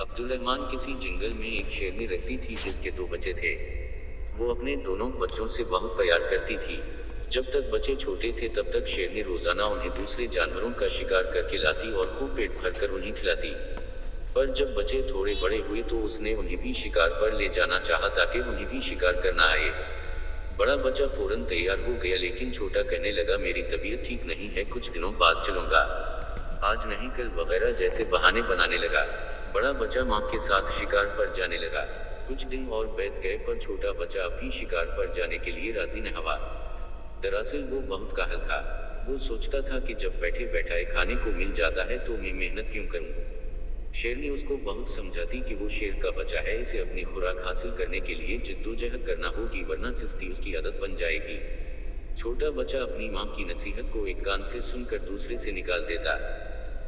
अब्दुलरहमान किसी जंगल में एक शेरनी रहती थी जिसके दो बच्चे थे। वो अपने दोनों बच्चों से बहुत प्यार करती थी। जब तक बच्चे छोटे थे तब तक शेरनी रोजाना उन्हें दूसरे जानवरों का शिकार करके लाती और खूब पेट भरकर उन्हें खिलाती। पर जब बच्चे थोड़े बड़े हुए तो उसने उन्हें भी शिकार पर ले जाना चाहा ताकि उन्हें भी शिकार करना आए। बड़ा बच्चा फौरन तैयार हो गया, लेकिन छोटा कहने लगा मेरी तबीयत ठीक नहीं है, कुछ दिनों बाद चलूंगा, आज नहीं कल वगैरह जैसे बहाने बनाने लगा। बड़ा बच्चा माँ के साथ शिकार पर जाने लगा। कुछ दिन और बीत गए पर छोटा बच्चा अब भी शिकार पर जाने के लिए राजी न हुआ। दरअसल वो बहुत काहल था। वो सोचता था कि जब बैठे बैठाए खाने को मिल जाता है तो मैं मेहनत क्यों करूं। शेरनी उसको बहुत समझाती कि वो शेर का बच्चा है, इसे अपनी खुराक हासिल करने के लिए जिद्दोजहद करना होगी वरना सुस्ती उसकी आदत बन जाएगी। छोटा बच्चा अपनी माँ की नसीहत को एक कान से सुनकर दूसरे से निकाल देता।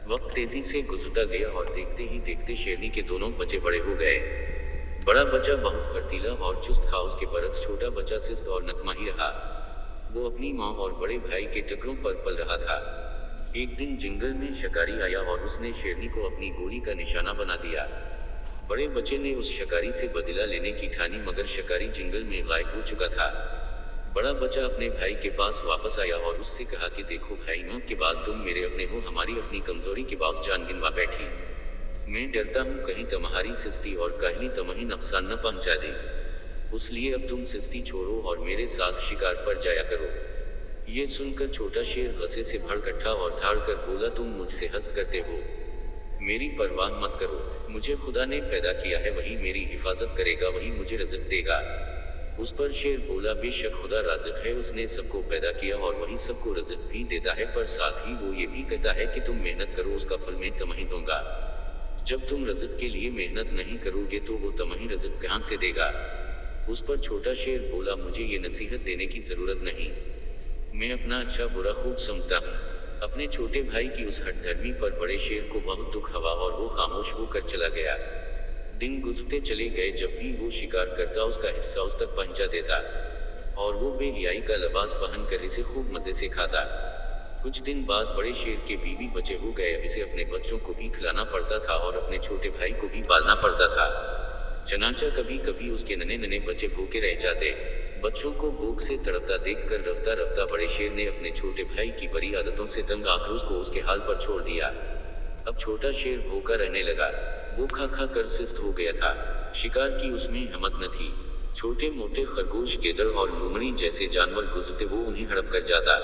वक्त तेजी से गुजरता गया और देखते ही देखते शेरनी के दोनों बच्चे बड़े हो गए। बड़ा बच्चा बहुत फर्तीला और चुस्त था, उसके बरक्स छोटा बच्चा सुस्त और नकमा ही रहा। वो अपनी माँ और बड़े भाई के टकरों पर पल रहा था। एक दिन जंगल में शिकारी आया और उसने शेरनी को अपनी गोली का निशाना बना दिया। बड़े बच्चे ने उस शिकारी से बदला लेने की ठानी, मगर शिकारी जंगल में गायब हो चुका था। बड़ा बच्चा अपने भाई के पास वापस आया और उससे कहा कि देखो भाई, मौत के बाद तुम मेरे अपने हो, हमारी अपनी कमजोरी के बावजूद जान गिनवा बैठी। मैं डरता हूँ कहीं तुम्हारी सुस्ती और काहली तुम्हें नुकसान न पहुंचा दे, इसलिए अब तुम सुस्ती छोड़ो और मेरे साथ शिकार पर जाया करो। ये सुनकर छोटा शेर गुस्से से भड़क उठा और धाड़ कर बोला, तुम मुझसे हंस करते हो, मेरी परवाह मत करो, मुझे खुदा ने पैदा किया है, वही मेरी हिफाजत करेगा, वही मुझे रिज़्क देगा। उस पर शेर बोला, बेशक खुदा राज़िक है, उसने सबको पैदा किया और वही सबको रिज़्क भी देता है, पर साथ ही वो ये भी कहता है कि तुम मेहनत करो, उसका फल मैं तुम्हें दूंगा। जब तुम रिज़्क के लिए मेहनत नहीं करोगे तो वो तुम्हें रिज़्क कहाँ से देगा। उस पर छोटा शेर बोला, मुझे ये नसीहत देने की जरूरत नहीं, मैं अपना अच्छा बुरा खूब समझता हूँ। अपने छोटे भाई की उस हठधर्मी पर बड़े शेर को बहुत दुख हुआ और वो खामोश होकर चला गया। दिन गुजरते चले गए, जब भी वो शिकार करता उसका हिस्सा उस तक पहुंचा देता और वो बेहियाई का लिबास पहन कर इसे खूब मजे से खाता। कुछ दिन बाद बड़े शेर के बीवी बच्चे हो गए, इसे अपने बच्चों को भी खिलाना पड़ता था और अपने छोटे भाई को भी पालना पड़ता था। चनाचा कभी कभी उसके नन्हे नन्हे बच्चे भूखे रह जाते। बच्चों को भूख से तड़पता देखकर रफ्ता रफ्ता बड़े शेर ने अपने छोटे भाई की बुरी आदतों से तंग आकर उसको उसके हाल पर छोड़ दिया। अब छोटा शेर भूखा रहने लगा, वो खा खा कर सुस्त हो गया था। शिकार की उसमें हिम्मत न थी। छोटे मोटे खरगोश, गेदड़ और लोमड़ी जैसे जानवर गुजरते वो उन्हें हड़प कर जाता,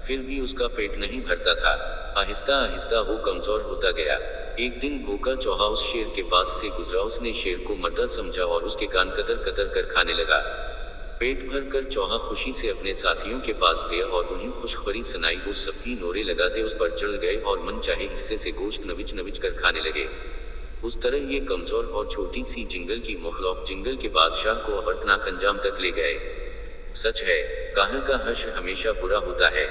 फिर भी उसका पेट नहीं भरता था। आहिस्ता आहिस्ता वो कमजोर होता गया। एक दिन भूखा चौहा उस शेर के पास से गुजरा, उसने शेर को मरदा समझा और उसके कान कतर कतर कर खाने लगा। पेट भर कर चौहा खुशी से अपने साथियों के पास गया और उन्हें खुशखबरी सुनाई। वो सबकी नोरे लगाते उस पर चढ़ गए और मन चाहे हिस्से से गोश्त नविच नविच कर खाने लगे। उस तरह ये कमजोर और छोटी सी जंगल की मखलूक जंगल के बादशाह को अवर्थनाक अंजाम तक ले गए। सच है, काहल का हश्र हमेशा बुरा होता है।